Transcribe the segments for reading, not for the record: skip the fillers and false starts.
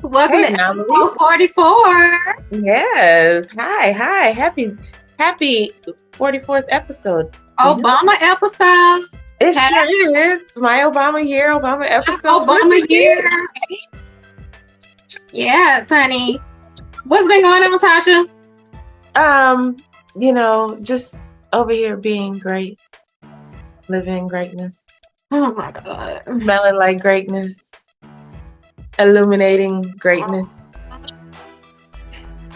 Welcome to Anomaly. episode 44. Yes. Hi. Happy 44th episode. Obama episode. It sure is. My Obama episode. Obama year. Yes, honey. What's been going on, Tasha? Just over here being great. Living in greatness. Oh my God. Smelling like greatness. Illuminating greatness.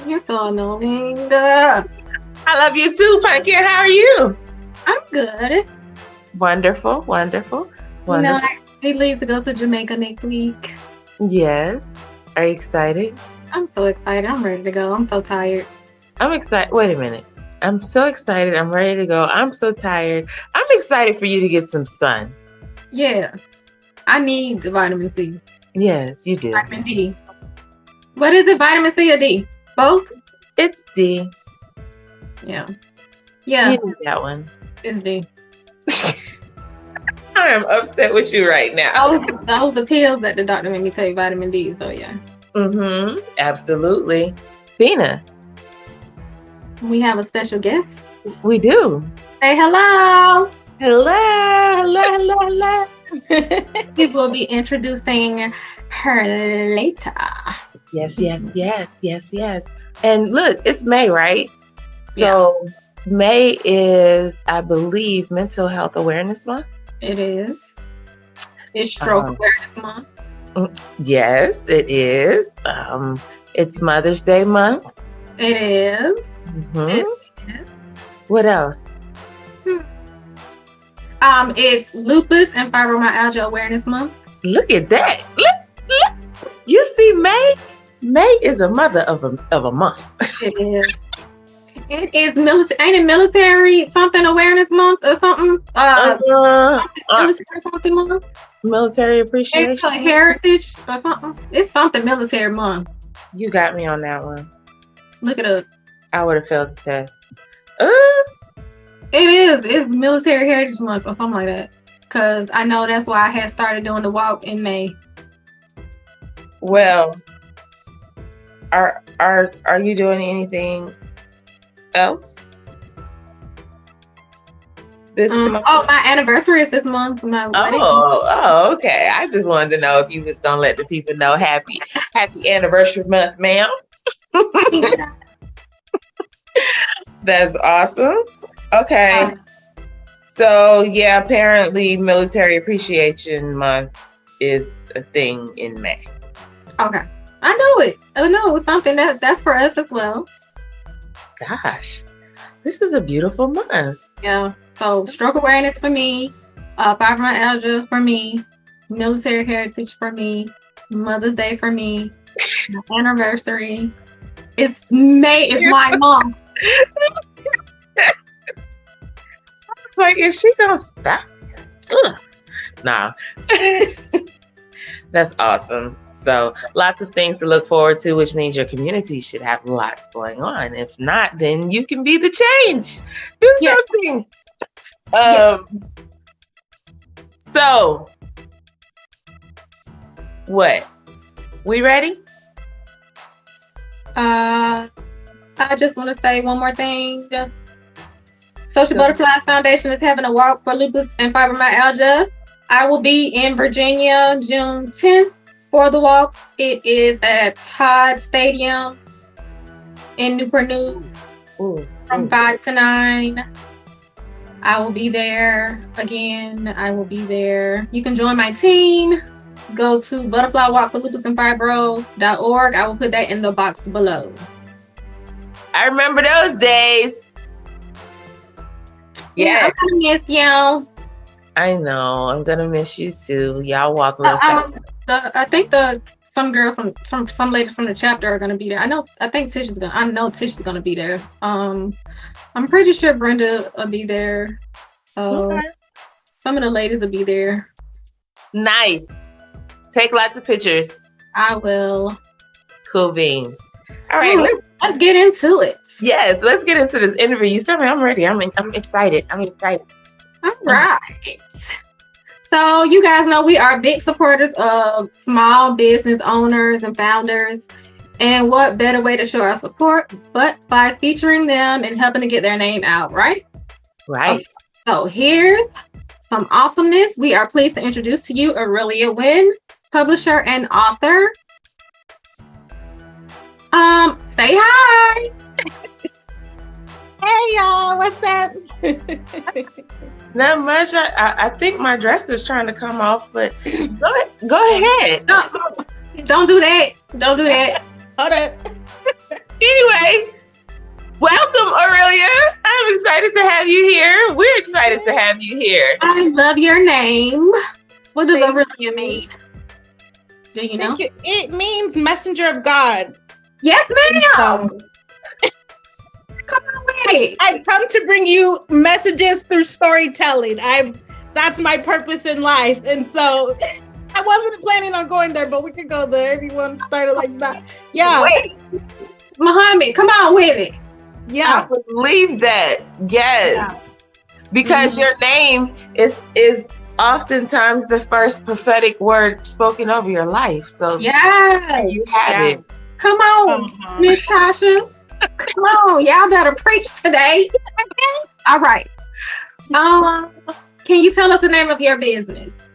You're so annoying. I love you too, Punky. How are you? I'm good. Wonderful. You know, we leave to go to Jamaica next week. Yes. Are you excited? I'm so excited. I'm ready to go. I'm so tired. I'm excited. Wait a minute. I'm so excited. I'm ready to go. I'm so tired. I'm excited for you to get some sun. Yeah. I need the vitamin C. Yes, you do. Vitamin D. What is it? Vitamin C or D? Both? It's D. Yeah. You need that one. It's D. I am upset with you right now. Those the pills that the doctor made me take, vitamin D. So yeah. Mm-hmm. Absolutely. Bina. We have a special guest. We do. Say hello. Hello. We will be introducing her later. Yes. And look, it's May, right? So May is, I believe, Mental Health Awareness Month. It is. It's Stroke Awareness Month. Yes, it is. It's Mother's Day month. It is. Mm-hmm. It is. What else? It's Lupus and Fibromyalgia Awareness Month. Look at that. Look. You see, May is a mother of a month. It is. It is military. Ain't it military something awareness month or something? Military something month. Military appreciation. It's like heritage or something. It's something military month. You got me on that one. Look it up. I would have failed the test. It is. It's military heritage month or something like that. Cause I know that's why I had started doing the walk in May. Well, are you doing anything else this month? Oh, my anniversary is this month. My wedding. Oh, okay. I just wanted to know if you was gonna let the people know happy anniversary month, ma'am. That's awesome. Okay. So yeah, apparently Military Appreciation Month is a thing in May. Okay. I know it. Oh no, it's something that's for us as well. Gosh, this is a beautiful month. Yeah. So stroke awareness for me, fibromyalgia for me, military heritage for me, Mother's Day for me, my anniversary. It's May is my month. Like, is she gonna stop? Nah. That's awesome. So lots of things to look forward to, which means your community should have lots going on. If not, then you can be the change. Do something. So what? We ready? I just want to say one more thing. Social Butterflies Foundation is having a walk for lupus and fibromyalgia. I will be in Virginia June 10th for the walk. It is at Todd Stadium in Newport News from 5 to 9. I will be there again. I will be there. You can join my team. Go to butterflywalkforlupusandfibro.org. I will put that in the box below. I remember those days. Yeah, I'm gonna miss y'all. I know. I'm gonna miss you too. Y'all walk real fast. I think some girls from some ladies from the chapter are gonna be there. I know Tish is gonna be there. I'm pretty sure Brenda will be there. Some of the ladies will be there. Nice. Take lots of pictures. I will. Cool beans. All right, let's get into it. Yes, let's get into this interview. You tell me I'm ready. I'm excited. All right. So you guys know we are big supporters of small business owners and founders. And what better way to show our support but by featuring them and helping to get their name out, right? Right. Okay, so here's some awesomeness. We are pleased to introduce to you Arilia Winn, publisher and author. Say hi. Hey y'all, what's up? Not much. I think my dress is trying to come off, but go ahead. No, don't do that. Don't do that. Hold up. Anyway, welcome, Arilia. I'm excited to have you here. We're excited to have you here. I love your name. What does Arilia mean? Do you know? It means messenger of God. Yes, ma'am. Come on with it. I come to bring you messages through storytelling. That's my purpose in life. And so I wasn't planning on going there, but we could go there if you want to start it like that. Yeah. Wait. Muhammad, come on with it. Yeah. I believe that. Yes. Yeah. Because your name is oftentimes the first prophetic word spoken over your life. So yes, you have it. Come on, Miss Tasha. Come on, y'all better preach today. All right. Can you tell us the name of your business?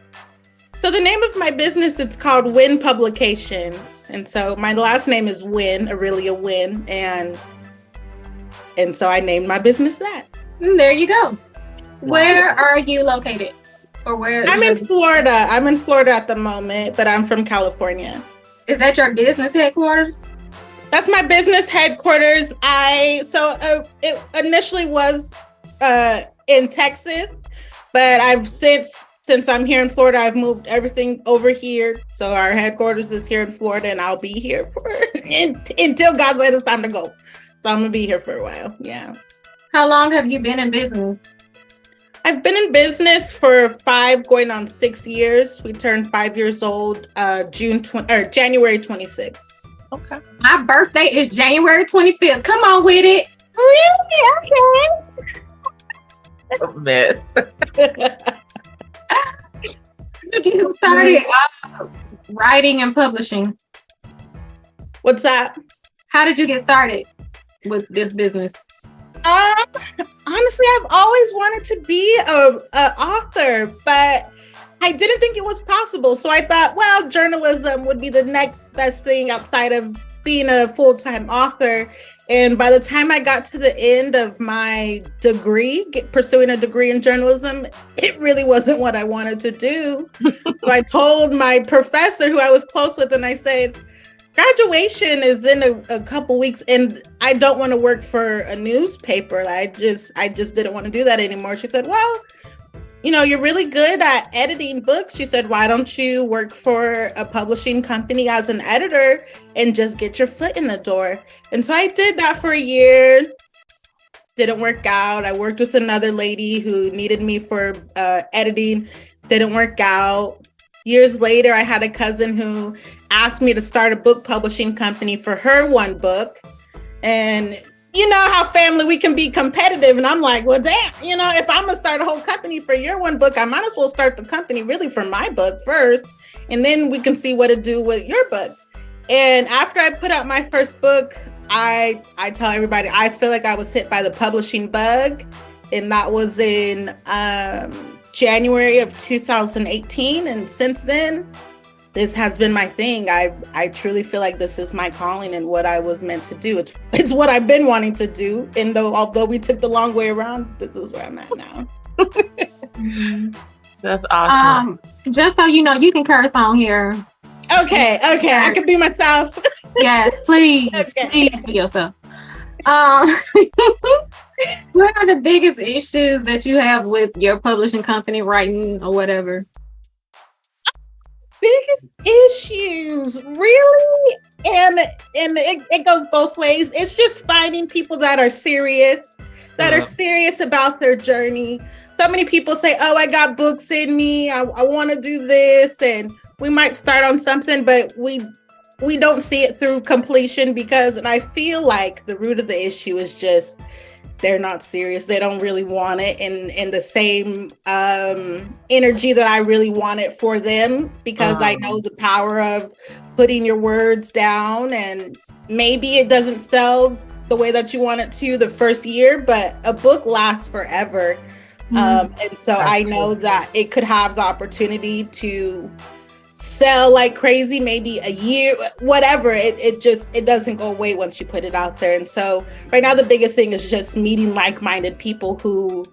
So the name of my business, it's called Winn Publications. And so my last name is Winn, Arilia Winn. And so I named my business that. There you go. Wow. Where are you located? Or where? I'm in Florida. I'm in Florida at the moment, but I'm from California. Is that your business headquarters? That's my business headquarters. It initially was in Texas, but I've since I'm here in Florida, I've moved everything over here. So our headquarters is here in Florida, and I'll be here until God says it's time to go. So I'm gonna be here for a while. Yeah. How long have you been in business? I've been in business for 5, going on 6 years. We turned 5 years old January 26th. Okay. My birthday is January 25th. Come on with it. Really? Okay. A mess. You started writing and publishing. What's that? How did you get started with this business? Honestly, I've always wanted to be a author, but I didn't think it was possible. So I thought, well, journalism would be the next best thing outside of being a full-time author. And by the time I got to the end of my degree, pursuing a degree in journalism, it really wasn't what I wanted to do. So I told my professor, who I was close with, and I said, graduation is in a couple weeks, and I don't want to work for a newspaper. I just didn't want to do that anymore. She said, well, you're really good at editing books. She said, why don't you work for a publishing company as an editor and just get your foot in the door? And so I did that for a year. Didn't work out. I worked with another lady who needed me for editing. Didn't work out. Years later, I had a cousin who asked me to start a book publishing company for her one book. And you know how family, we can be competitive. And I'm like, well, damn, if I'm going to start a whole company for your one book, I might as well start the company really for my book first. And then we can see what to do with your book. And after I put out my first book, I tell everybody, I feel like I was hit by the publishing bug. And that was in January of 2018. And since then, this has been my thing. I truly feel like this is my calling and what I was meant to do. It's what I've been wanting to do. And although we took the long way around, this is where I'm at now. That's awesome. Just so you know, you can curse on here. Okay. I can be myself. Yes, please. Okay. Please be yourself. What are the biggest issues that you have with your publishing company, writing or whatever? Biggest issues, really? And it goes both ways. It's just finding people that are serious, are serious about their journey. So many people say, oh, I got books in me. I want to do this. And we might start on something, but we don't see it through completion and I feel like the root of the issue is just they're not serious. They don't really want it in the same energy that I really want it for them, because I know the power of putting your words down, and maybe it doesn't sell the way that you want it to the first year, but a book lasts forever. And so I know that it could have the opportunity to sell like crazy, maybe a year, whatever. It doesn't go away once you put it out there. And so right now the biggest thing is just meeting like-minded people who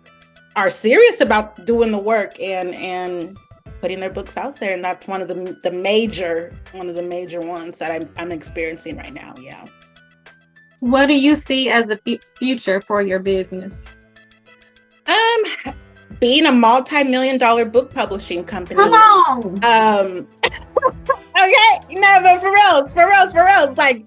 are serious about doing the work and putting their books out there. And that's one of the major ones that I'm experiencing right now. Yeah. What do you see as the future for your business? Being a multi-million-dollar book publishing company. Come on. Okay, no, but for reals. Like,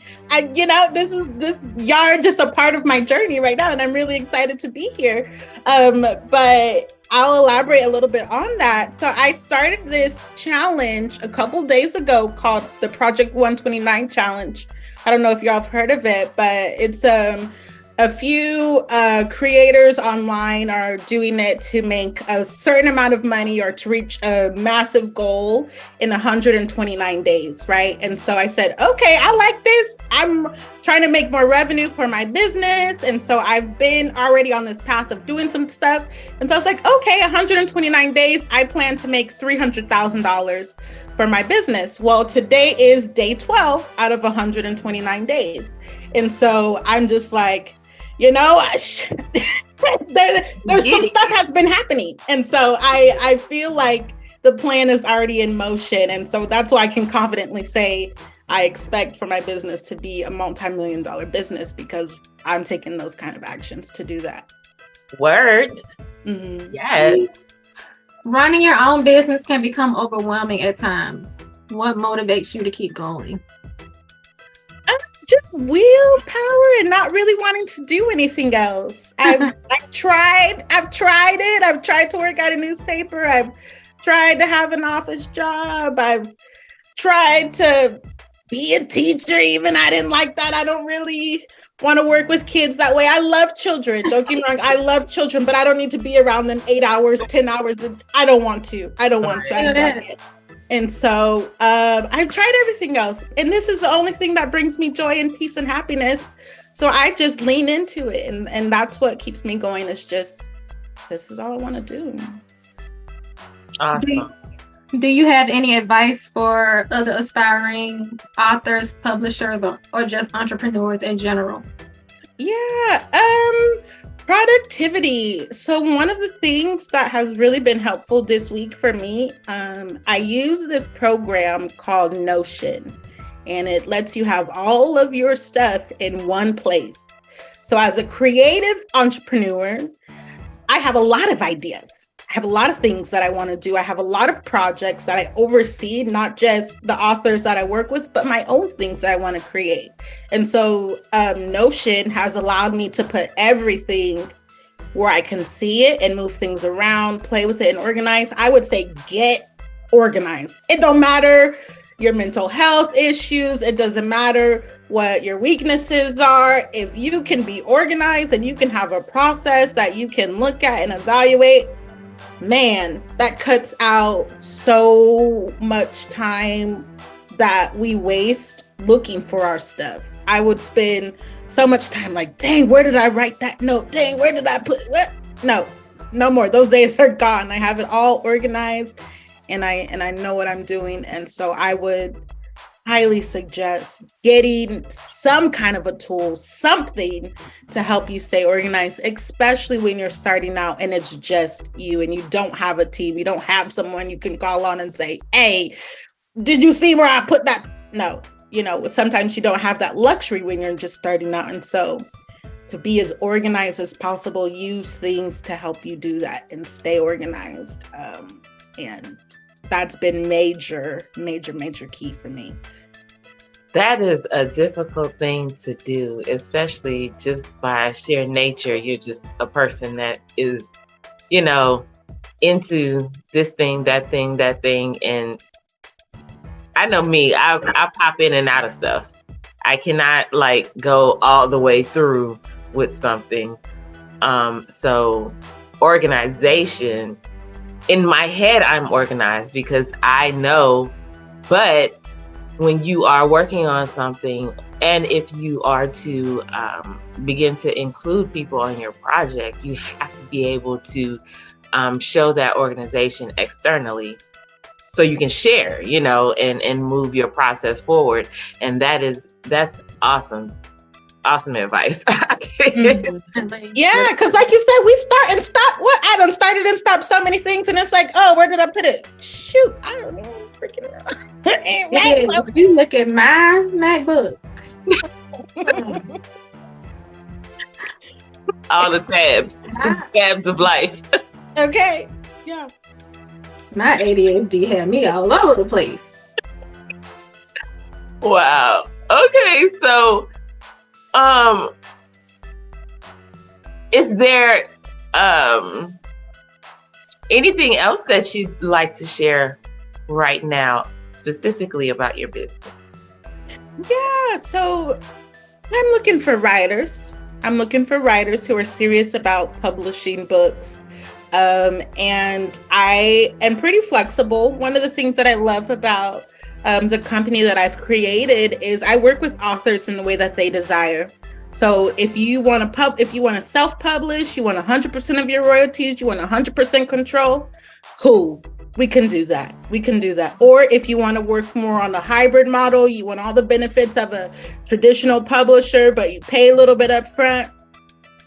y'all are just a part of my journey right now, and I'm really excited to be here. But I'll elaborate a little bit on that. So I started this challenge a couple days ago called the Project 129 Challenge. I don't know if y'all have heard of it, but it's a few creators online are doing it to make a certain amount of money or to reach a massive goal in 129 days, right? And so I said, okay, I like this. I'm trying to make more revenue for my business. And so I've been already on this path of doing some stuff. And so I was like, okay, 129 days, I plan to make $300,000 for my business. Well, today is day 12 out of 129 days. And so I'm just like, there's some stuff has been happening. And so I feel like the plan is already in motion. And so that's why I can confidently say I expect for my business to be a multi-million-dollar business, because I'm taking those kind of actions to do that. Word. Mm-hmm. Yes. Running your own business can become overwhelming at times. What motivates you to keep going? Just willpower and not really wanting to do anything else. I've tried it. I've tried to work at a newspaper. I've tried to have an office job. I've tried to be a teacher. Even I didn't like that. I don't really want to work with kids that way. I love children. Don't get me wrong. I love children, but I don't need to be around them 8 hours, 10 hours. I don't want to. I don't like it. And so I've tried everything else. And this is the only thing that brings me joy and peace and happiness. So I just lean into it. And that's what keeps me going. It's just, this is all I want to do. Awesome. Do you have any advice for other aspiring authors, publishers, or just entrepreneurs in general? Yeah. Productivity. So one of the things that has really been helpful this week for me, I use this program called Notion, and it lets you have all of your stuff in one place. So as a creative entrepreneur, I have a lot of ideas. I have a lot of things that I want to do. I have a lot of projects that I oversee, not just the authors that I work with, but my own things that I want to create. And so Notion has allowed me to put everything where I can see it and move things around, play with it and organize. I would say get organized. It don't matter your mental health issues. It doesn't matter what your weaknesses are. If you can be organized and you can have a process that you can look at and evaluate, man, that cuts out so much time that we waste looking for our stuff. I would spend so much time like, dang, where did I write that note? Dang, where did I put what? No more. Those days are gone. I have it all organized and I know what I'm doing. And so I would highly suggest getting some kind of a tool, something to help you stay organized, especially when you're starting out and it's just you and you don't have a team. You don't have someone you can call on and say, hey, did you see where I put that? No, sometimes you don't have that luxury when you're just starting out. And so to be as organized as possible, use things to help you do that and stay organized. And that's been major key for me. That is a difficult thing to do, especially just by sheer nature. You're just a person that is, into this thing, that thing. And I know me, I pop in and out of stuff. I cannot go all the way through with something. So organization, in my head, I'm organized because I know, but when you are working on something, and if you are to begin to include people on your project, you have to be able to show that organization externally so you can share, and move your process forward. And that's awesome. Awesome advice. Mm-hmm. Yeah, because like you said, we start and stop. What? I done started and stopped so many things, and it's like, oh, where did I put it? Shoot, I don't even freaking know. If you look at my MacBook, all the tabs of life. Okay, yeah. My ADHD had me all over the place. Wow. Okay, so is there anything else that you'd like to share right now, specifically about your business? Yeah, so I'm looking for writers. I'm looking for writers who are serious about publishing books. And I am pretty flexible. One of the things that I love about the company that I've created is I work with authors in the way that they desire. So if you want to self-publish, you want 100% of your royalties, you want 100% control, cool. We can do that. Or if you want to work more on a hybrid model, you want all the benefits of a traditional publisher, but you pay a little bit up front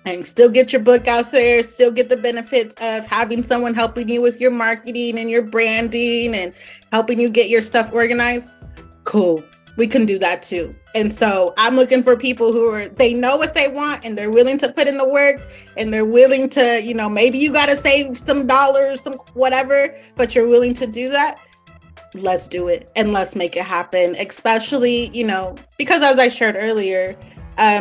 and still get your book out there, still get the benefits of having someone helping you with your marketing and your branding and helping you get your stuff organized. Cool. We can do that too. And so I'm looking for people they know what they want and they're willing to put in the work and they're willing to, maybe you got to save some dollars, some whatever, but you're willing to do that. Let's do it and let's make it happen. Especially, because as I shared earlier,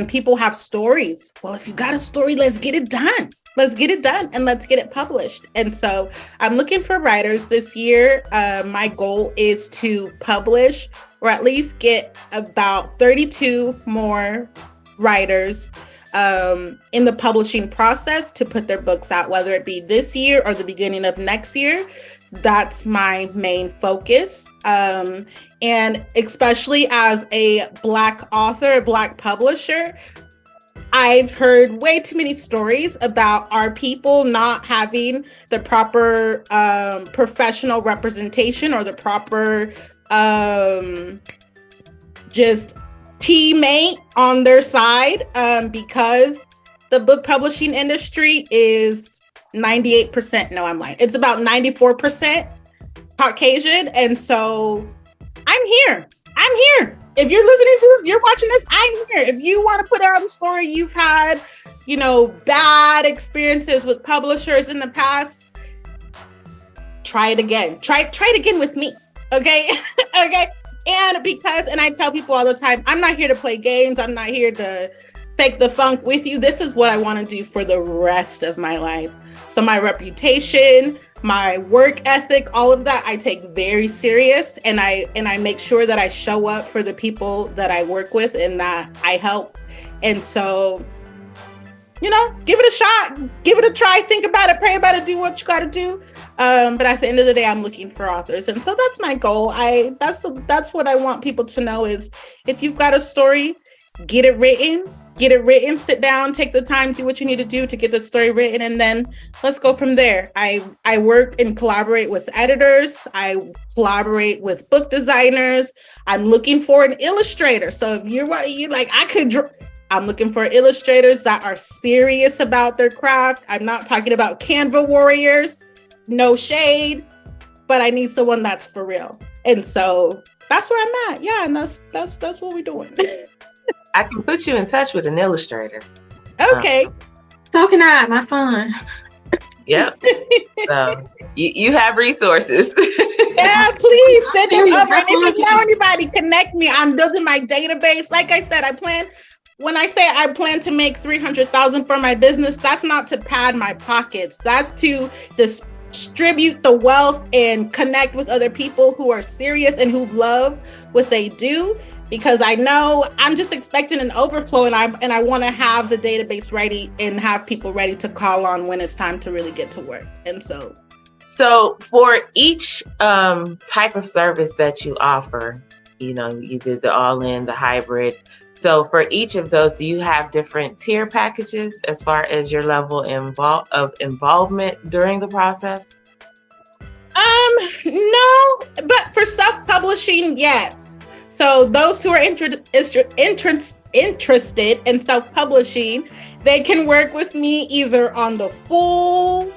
people have stories. Well, if you got a story, let's get it done. Let's get it done and let's get it published. And so I'm looking for writers this year. My goal is to publish or at least get about 32 more writers in the publishing process to put their books out, whether it be this year or the beginning of next year. That's my main focus. And especially as a Black author, a Black publisher, I've heard way too many stories about our people not having the proper professional representation or the proper just teammate on their side because the book publishing industry is 98%. No, I'm lying. It's about 94% Caucasian. And so I'm here. If you're listening to this, you're watching this, I'm here. If you want to put out a story, you've had, bad experiences with publishers in the past, try it again. Try it again with me. Okay. Okay. And I tell people all the time, I'm not here to play games. I'm not here to fake the funk with you. This is what I want to do for the rest of my life. So my reputation, my work ethic, all of that I take very serious, and I make sure that I show up for the people that I work with and that I help. And so, give it a shot, give it a try, think about it, pray about it, do what you got to do. But at the end of the day, I'm looking for authors. And so that's my goal. That's what I want people to know is if you've got a story, get it written, sit down, take the time, do what you need to do to get the story written. And then let's go from there. I work and collaborate with editors. I collaborate with book designers. I'm looking for an illustrator. So if you're like, I'm looking for illustrators that are serious about their craft. I'm not talking about Canva warriors, no shade, but I need someone that's for real. And so that's where I'm at. Yeah. And that's what we're doing. I can put you in touch with an illustrator. Okay. So can I, my fun. Yep. So you have resources. Yeah, please send them over. And if you know anybody, connect me. I'm building my database. Like I said, when I say I plan to make $300,000 for my business, that's not to pad my pockets. That's to distribute the wealth and connect with other people who are serious and who love what they do, because I know I'm just expecting an overflow, and I want to have the database ready and have people ready to call on when it's time to really get to work. And so for each type of service that you offer, you did the all-in, the hybrid. So for each of those, do you have different tier packages as far as your level of involvement during the process? No, but for self-publishing, yes. So those who are interested in self-publishing, they can work with me either on the full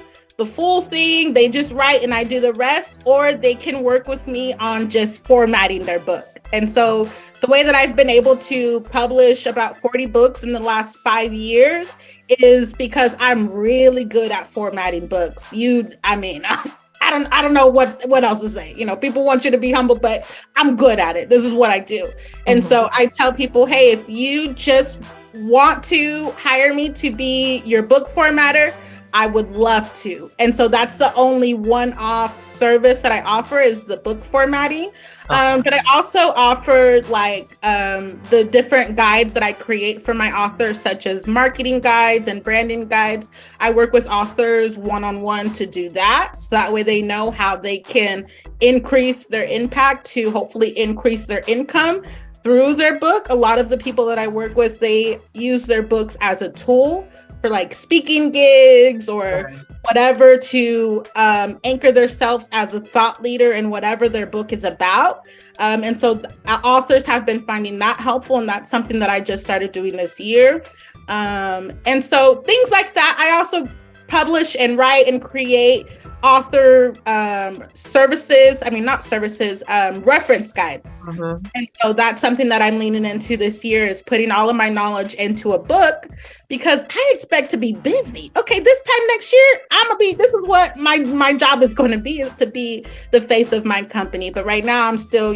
thing, they just write and I do the rest, or they can work with me on just formatting their book. And so the way that I've been able to publish about 40 books in the last 5 years is because I'm really good at formatting books. I don't know what else to say. People want you to be humble, but I'm good at it. This is what I do. And so I tell people, hey, if you just want to hire me to be your book formatter, I would love to. And so that's the only one-off service that I offer is the book formatting. But I also offer the different guides that I create for my authors, such as marketing guides and branding guides. I work with authors one-on-one to do that. So that way they know how they can increase their impact to hopefully increase their income through their book. A lot of the people that I work with, they use their books as a tool for speaking gigs or whatever to anchor themselves as a thought leader in whatever their book is about. And so authors have been finding that helpful, and that's something that I just started doing this year. And so things like that. I also publish and write and create author reference guides. And so that's something that I'm leaning into this year, is putting all of my knowledge into a book, because I expect to be busy. Okay, this time next year, this is what my job is going to be, is to be the face of my company. But right now I'm still,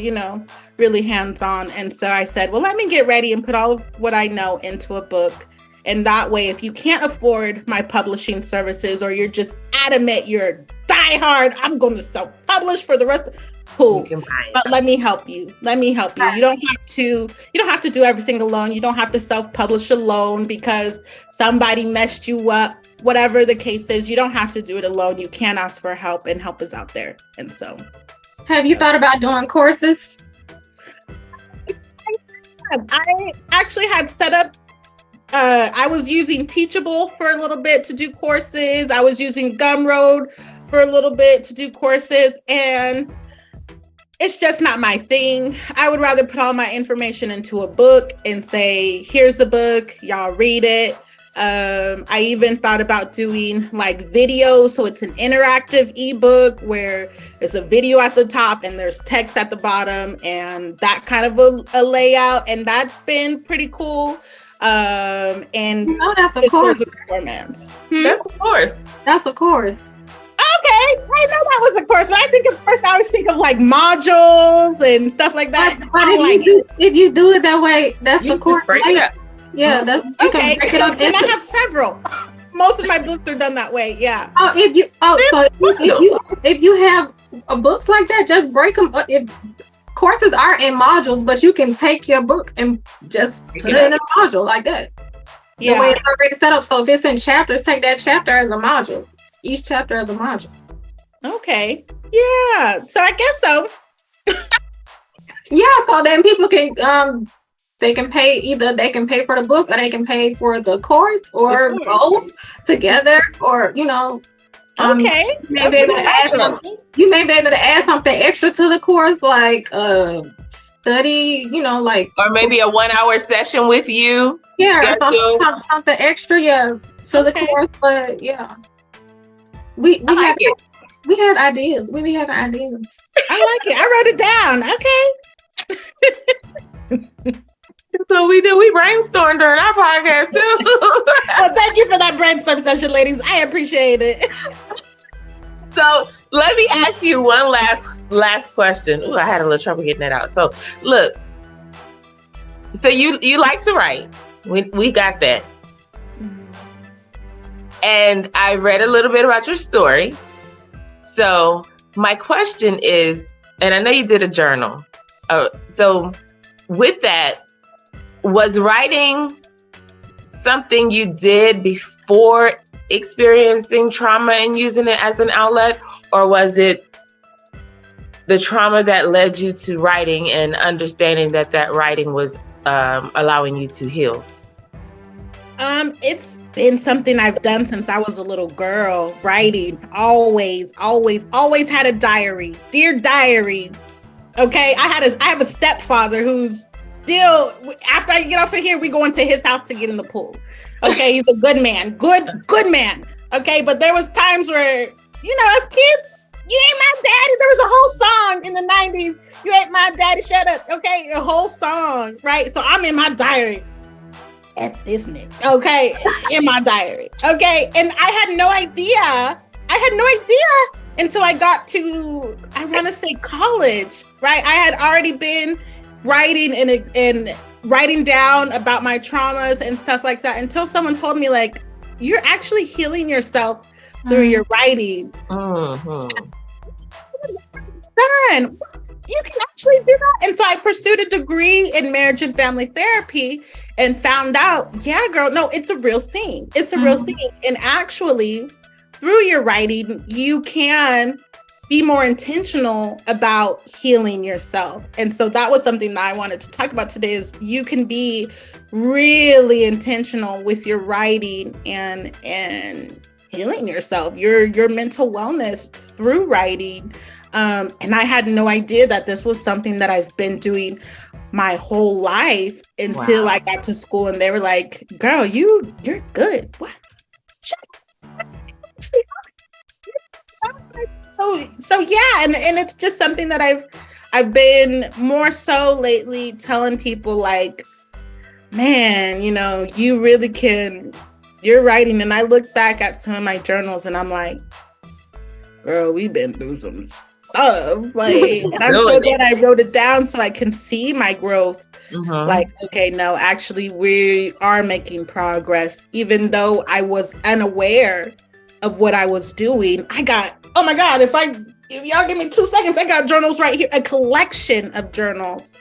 really hands-on. And so I said, well, let me get ready and put all of what I know into a book. And that way, if you can't afford my publishing services, or you're just adamant, you're diehard, I'm going to self-publish for the rest of cool. But let me help you. You don't have to do everything alone. You don't have to self-publish alone because somebody messed you up. Whatever the case is, you don't have to do it alone. You can ask for help, and help is out there. And so, have you thought about doing courses? I actually had set up. I was using Teachable for a little bit to do courses. I was using Gumroad for a little bit to do courses, and it's just not my thing. I would rather put all my information into a book and say, here's the book, y'all read it. I even thought about doing video, so it's an interactive ebook where there's a video at the top and there's text at the bottom, and that kind of a layout, and that's been pretty cool. And that's a course. Performance. That's a course. That's a course. Okay, I know that was a course, but I think of course I always think of modules and stuff like that. But if you do it that way, that's a course. Break it up. Yeah, that's okay. Can break it up. And I have several. Most of my books are done that way. Yeah. If you have books like that, just break them up. Courses are in modules, but you can take your book and just put it in a module like that. Yeah. The way it's already set up. So if it's in chapters, take that chapter as a module. Each chapter as a module. Okay. Yeah. So I guess so. Yeah. So then people can they can pay for the book, or they can pay for the course, or both together, or okay. You may be able to add something extra to the course, like study, or maybe a 1 hour session with you. Yeah, or something extra, to the course. But yeah, we have ideas. We be having ideas. I like it. I wrote it down. Okay. So we brainstormed during our podcast too. Well, thank you for that brainstorm session, ladies. I appreciate it. So let me ask you one last question. Ooh, I had a little trouble getting that out. So look, so you like to write. We got that. And I read a little bit about your story. So my question is, and I know you did a journal. So with that, was writing something you did before experiencing trauma and using it as an outlet, or was it the trauma that led you to writing and understanding that writing was allowing you to heal? It's been something I've done since I was a little girl, writing. Always had a diary. Dear diary. Okay, I have a stepfather who's still, after I get off of here, we go into his house to get in the pool. Okay, he's a good man. Good man. Okay, but there was times where, as kids, you ain't my daddy. There was a whole song in the 90s. You ain't my daddy, shut up. Okay, a whole song, right? So I'm in my diary. Isn't it? Okay, in my diary. Okay, and I had no idea until I got to, I want to say college, right? I had already been writing and writing down about my traumas and stuff like that until someone told me, like, you're actually healing yourself through your writing. Darn, you can actually do that. And so I pursued a degree in marriage and family therapy and found out, yeah, girl, no, it's a real thing. It's a real thing. And actually, through your writing, you can be more intentional about healing yourself. And so that was something that I wanted to talk about today, is you can be really intentional with your writing and healing yourself, your mental wellness through writing. And I had no idea that this was something that I've been doing my whole life until I got to school, and they were like, girl, you're good. What? Shut up. So yeah, and it's just something that I've been more so lately telling people, like, man, you really can, you're writing. And I look back at some of my journals and I'm like, girl, we've been through some stuff. Like, and I'm so glad I wrote it down so I can see my growth. Like, okay, no, actually we are making progress. Even though I was unaware of what I was doing, I got, oh my God, if y'all give me 2 seconds, I got journals right here, a collection of journals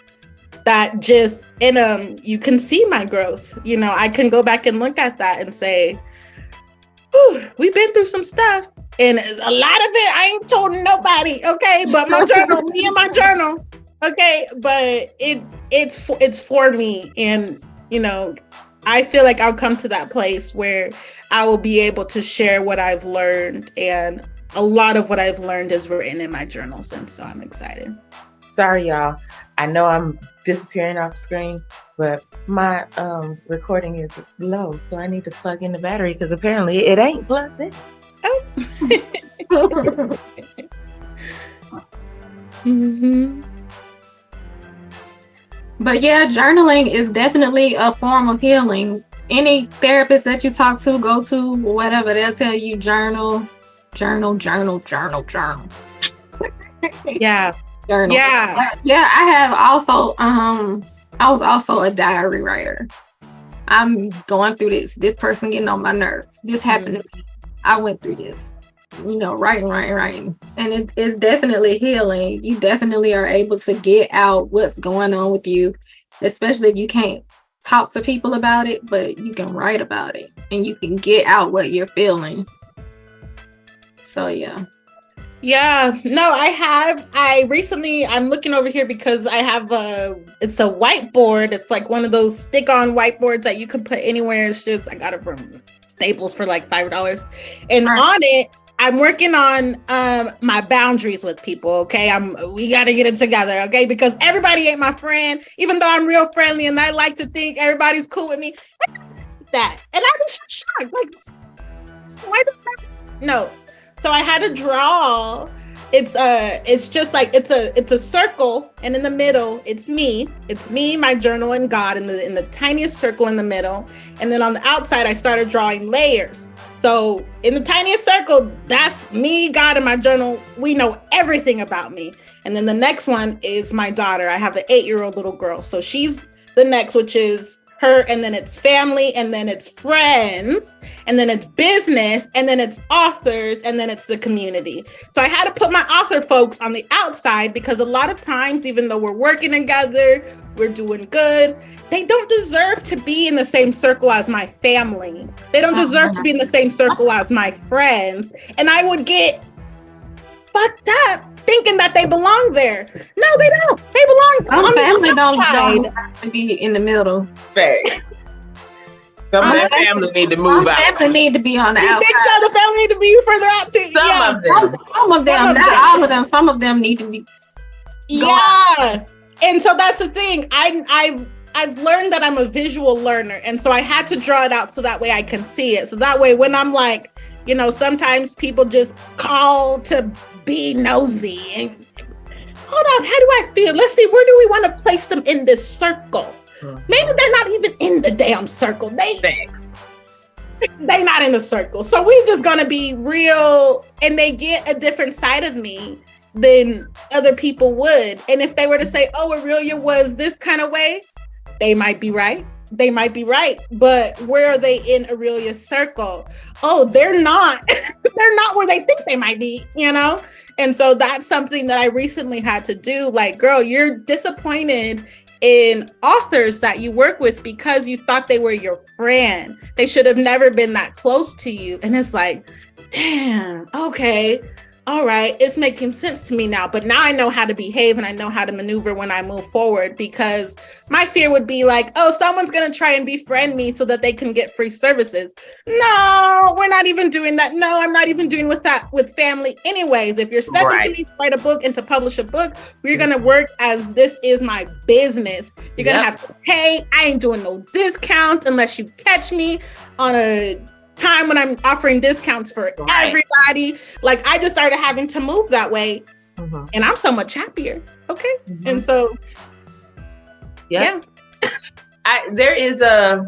that just, you can see my growth. I can go back and look at that and say, we've been through some stuff. And a lot of it, I ain't told nobody, okay? But my journal, me and my journal, okay? But it's for me. And, I feel like I'll come to that place where I will be able to share what I've learned. And a lot of what I've learned is written in my journals. And so I'm excited. Sorry, y'all. I know I'm disappearing off screen, but my recording is low. So I need to plug in the battery because apparently it ain't plugged in. Oh. But yeah, journaling is definitely a form of healing. Any therapist that you talk to, go to, whatever, they'll tell you journal. Yeah. Journal. Yeah. Yeah, I have also, I was also a diary writer. I'm going through this. This person getting on my nerves. This happened to me. I went through this. Writing. And it's definitely healing. You definitely are able to get out what's going on with you, especially if you can't talk to people about it, but you can write about it and you can get out what you're feeling. So yeah. Yeah, no, I'm looking over here because I have it's a whiteboard. It's like one of those stick-on whiteboards that you can put anywhere. It's just, I got it from Staples for like $5. And on it, I'm working on my boundaries with people, okay? We got to get it together, okay? Because everybody ain't my friend, even though I'm real friendly and I like to think everybody's cool with me. That. And I was shocked. Like, why does that? No. So I had to draw. It's just like it's a circle, and in the middle it's me, my journal, and God in the tiniest circle in the middle. And then on the outside I started drawing layers. So in the tiniest circle, that's me, God, and my journal. We know everything about me. And then the next one is my daughter. I have an 8-year-old little girl. So she's the next, which is her, and then it's family, and then it's friends, and then it's business, and then it's authors, and then it's the community. So I had to put my author folks on the outside because a lot of times, even though we're working together, we're doing good, they don't deserve to be in the same circle as my family. They don't deserve to be in the same circle as my friends. And I would get fucked up thinking that they belong there. No, they don't. They belong Some family don't outside. have to be in the middle. Fact. Some of their families need to move out. Some family need to be on the You outside. think so? The family need to be further out too? Some of them. Some of them, not all of them. Some of them need to be. Yeah. And so that's the thing. I've learned that I'm a visual learner. And so I had to draw it out so that way I can see it. So that way when I'm like, you know, sometimes people just call to be nosy and hold on, how do I feel? Let's see, where do we want to place them in this circle? Maybe they're not even in the damn circle. They not in the circle. So we're just gonna be real, and they get a different side of me than other people would. And if they were to say, oh, Arilia was this kind of way, they might be right. They might be right. But where are they in Arilia's circle? Oh, they're not. They're not where they think they might be, you know? And so that's something that I recently had to do. Like, girl, you're disappointed in authors that you work with because you thought they were your friend. They should have never been that close to you. And it's like, damn, okay. All right, it's making sense to me now, but now I know how to behave and I know how to maneuver when I move forward, because my fear would be like, oh, someone's going to try and befriend me so that they can get free services. No, we're not even doing that. No, I'm not even doing that with family anyways. If you're stepping to me to write a book and to publish a book, we're going to work as this is my business. You're going to have to pay. I ain't doing no discounts unless you catch me on a time when I'm offering discounts for everybody. Like, I just started having to move that way, and I'm so much happier. Okay. And so there is I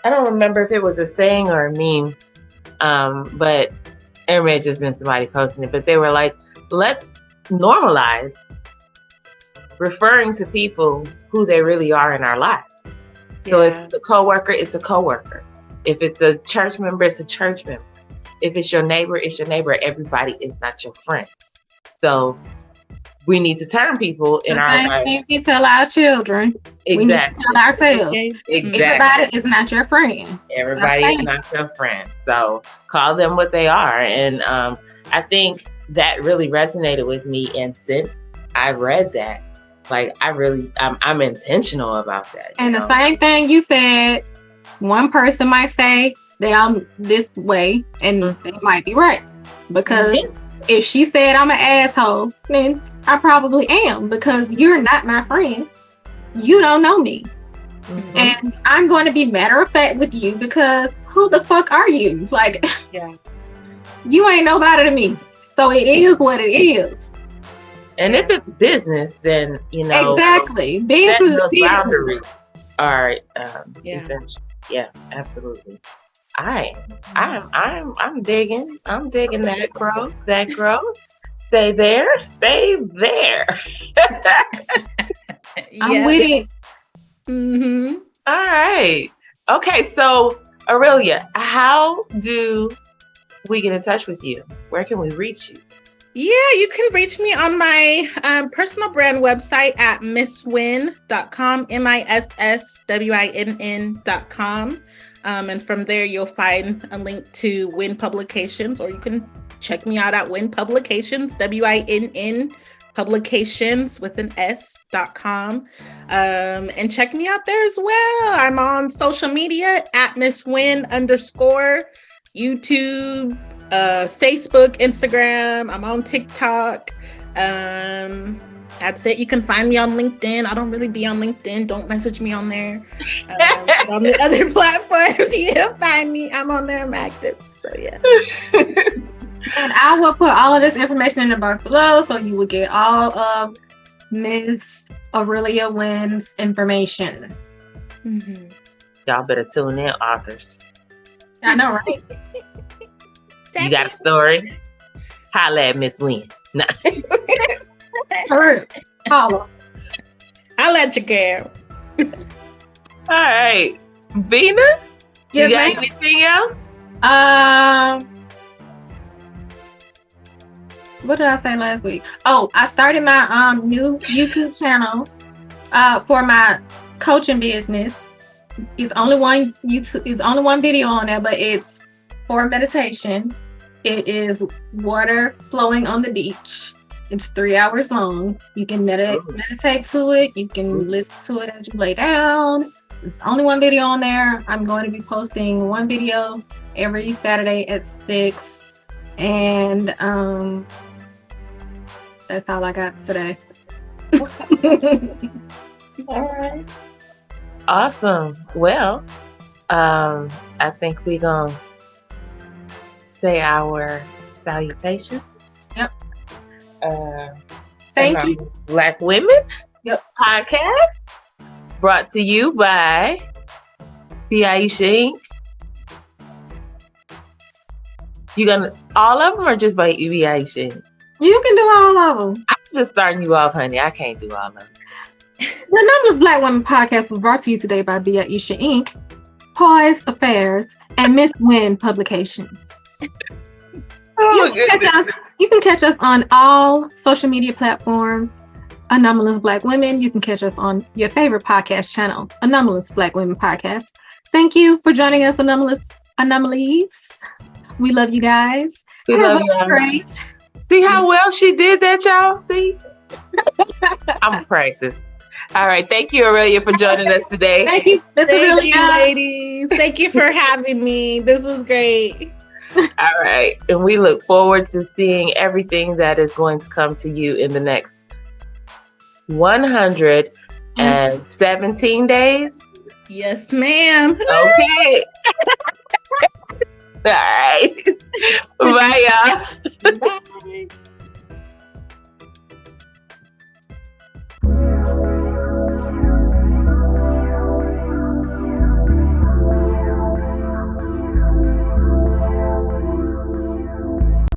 don't remember if it was a saying or a meme, but it may have just been somebody posting it, but they were like, let's normalize referring to people who they really are in our lives. So if it's a coworker, it's a coworker. If it's a church member, it's a church member. If it's your neighbor, it's your neighbor. Everybody is not your friend. So we need to turn people in our lives. We tell our children. Exactly. We need to tell ourselves. Exactly. Everybody is not your friend. Everybody is not your friend. So call them what they are. And I think that really resonated with me. And since I read that, like, I'm intentional about that. And the same thing you said, one person might say that I'm this way, and they might be right. Because if she said I'm an asshole, then I probably am, because you're not my friend. You don't know me. And I'm going to be matter of fact with you, because who the fuck are you? Like, you ain't nobody to me. So it is what it is. And if it's business, then, you know. Exactly. Business boundaries are essential. Yeah, absolutely. I'm digging that growth. Stay there. I'm with it. All right. Okay, so Arilia, how do we get in touch with you? Where can we reach you? Yeah, you can reach me on my personal brand website at misswinn.com, MISSWINN.com. And from there, you'll find a link to Winn Publications, or you can check me out at Winn Publications, WINN Publications with an S.com. And check me out there as well. I'm on social media at MissWinn _ YouTube, Facebook, Instagram. I'm on TikTok. That's it. You can find me on LinkedIn. I don't really be on LinkedIn. Don't message me on there. On the other platforms, you'll find me. I'm on there. I'm active. So yeah. And I will put all of this information in the box below, so you will get all of Ms. Arilia Winn's information. Y'all better tune in, authors. I know, right? You got a story? Holla at Miss Winn. No. Holla. I'll let you go. All right. Vina, Yes, you got ma'am. anything else? What did I say last week? Oh, I started my new YouTube channel for my coaching business. It's only one video on there, but it's for meditation. It is water flowing on the beach. It's 3 hours long. You can meditate to it. You can listen to it as you lay down. It's only one video on there. I'm going to be posting one video every Saturday at 6. And that's all I got today. All right. Awesome. Well, I think we're going to say our salutations. Yep. Thank you. Black Women Podcast, brought to you by Aisha Inc. You gonna all of them or just by Aisha Inc? You can do all of them. I'm just starting you off, honey. I can't do all of them. The Anomalous Black Women Podcast was brought to you today by Aisha Inc., Poise Affairs, and Miss Winn Publications. You can catch us on all social media platforms, Anomalous Black Women. You can catch us on your favorite podcast channel, Anomalous Black Women Podcast. Thank you for joining us, Anomalies. We love you guys. We love you. Great. See how well she did that, y'all? See? I'm practiced. All right. Thank you, Arilia, for joining us today. Thank you. Thank you, ladies. Thank you for having me. This was great. All right. And we look forward to seeing everything that is going to come to you in the next 117 days. Yes, ma'am. Okay. All right. Bye, y'all. Bye.